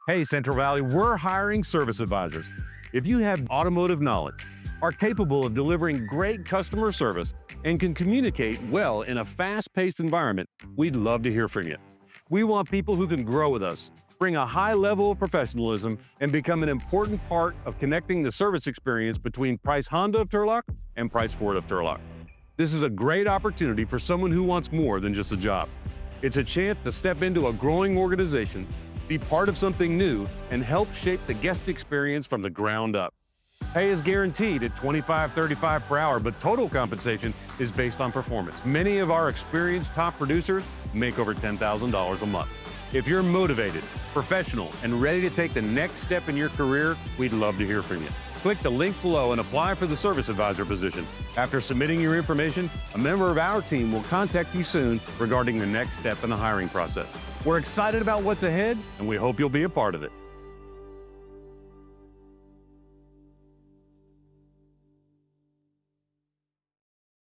Hey, Central Valley, we're hiring service advisors. If you have automotive knowledge, are capable of delivering great customer service, and can communicate well in a fast-paced environment, we'd love to hear from you. We want people who can grow with us, bring a high level of professionalism, and become an important part of connecting the service experience between Price Honda of Turlock and Price Ford of Turlock. This is a great opportunity for someone who wants more than just a job. It's a chance to step into a growing organization, be part of something new, and help shape the guest experience from the ground up. Pay is guaranteed at $25.35 per hour, but total compensation is based on performance. Many of our experienced top producers make over $10,000 a month. If you're motivated, professional, and ready to take the next step in your career, we'd love to hear from you. Click the link below and apply for the service advisor position. After submitting your information, a member of our team will contact you soon regarding the next step in the hiring process. We're excited about what's ahead, and we hope you'll be a part of it.